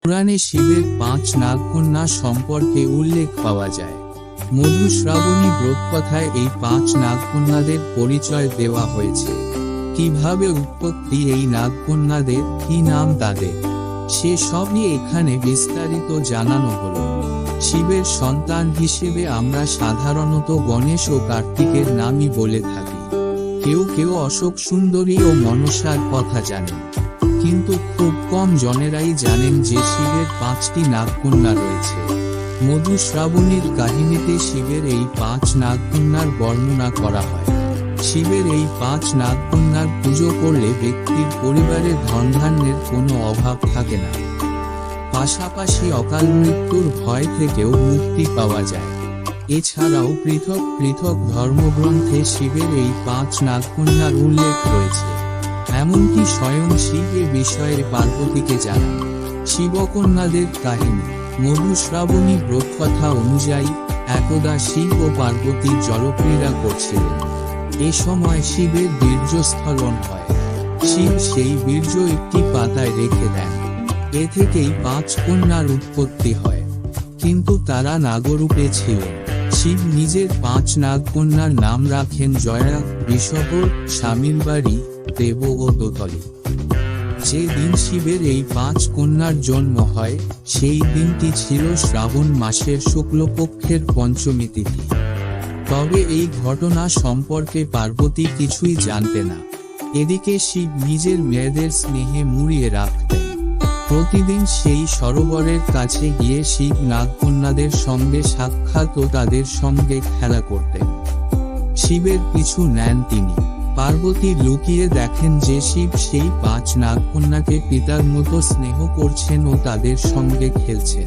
পুরাণে শিবের 5 নাগকন্যা সম্পর্কে উল্লেখ পাওয়া যায়। মধুশ্রাবণী ব্রতকথায় এই 5 নাগকন্যাদের পরিচয় দেওয়া হয়েছে। কিভাবে উৎপত্তি এই নাগকন্যাদের, কি নাম তাদের, সে সবই এখানে বিস্তারিত জানানো হলো। শিবের সন্তান হিসেবে আমরা সাধারণত গণেশ ও কার্তিকের নামই বলে থাকি। কেউ কেউ অশোক সুন্দরী ও মনসার কথা জানেন, কিন্তু খুব কম জনেরাই জানেন যে শিবের 5টি নাগকন্যা রয়েছে। মধুশ্রাবণীর কাহিনীতে শিবের এই 5 নাগকন্যার বর্ণনা করা হয়। শিবের এই 5 নাগকন্যার পুজো করলে ব্যক্তির পরিবারের ধনধান্যের কোনো অভাব থাকে না, পাশাপাশি অকাল মৃত্যুর ভয় থেকেও মুক্তি পাওয়া যায়। এছাড়াও পৃথক পৃথক ধর্মগ্রন্থে শিবের এই 5 নাগকন্যার উল্লেখ রয়েছে। এমনকি স্বয়ং শিব এ বিষয়ে পার্বতীকে জানান। শিবকন্যাদের কাহিনী। মধুশ্রাবণী ব্রতকথা অনুযায়ী একদা শিব ও পার্বতী জলক্রীড়া করছিলেন। এ সময় শিবের বীর্যস্খলন হয়। শিব সেই বীর্য একটি পাতায় রেখে দেন। এ থেকেই 5 কন্যার উৎপত্তি হয়, কিন্তু তারা নাগরূপে ছিলেন। শিব নিজের 5 নাগকন্যার নাম রাখেন জয়া, ঋষভ, শামিলবাড়ি, দেব ও দোতলি। যে দিন শিবের এই 5 কন্যার জন্ম হয়, সেই দিনটি ছিল শ্রাবণ মাসের শুক্লপক্ষের পঞ্চমী তিথি। তবে এই ঘটনা সম্পর্কে পার্বতী কিছুই জানতে না। এদিকে শিব নিজের মেয়েদের স্নেহে মুড়িয়ে রাখতেন। প্রতিদিন সেই সরোবরের কাছে গিয়ে শিব নাগকন্যাদের সঙ্গে সাক্ষাৎ ও তাদের সঙ্গে খেলা করতেন। শিবের পিছু নেন তিনি। পার্বতী লুকিয়ে দেখেন যে শিব সেই 5 নাগকন্যাকে পিতার মতো স্নেহ করছেন ও তাদের সঙ্গে খেলছেন।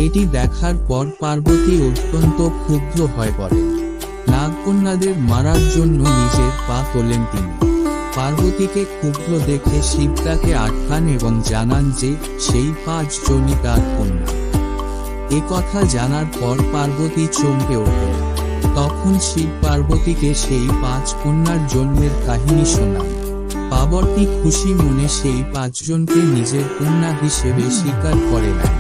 এটি দেখার পর পার্বতী অত্যন্ত ক্ষুব্ধ হয়ে পড়েন। নাগকন্যাদের মারার জন্য নিজের পা তোলেন তিনি। পার্বতীকে ক্ষুব্ধ দেখে শিব তাকে আটকান এবং জানান যে সেই 5 জনই তার কন্যা। এ কথা জানার পর পার্বতী চমকে ওঠেন। তখন শিব পার্বতীকে সেই 5 কন্যার জন্মের কাহিনী শোনান। পার্বতী খুশি মনে সেই 5 জনকে নিজের কন্যা হিসেবে স্বীকার করে নেন।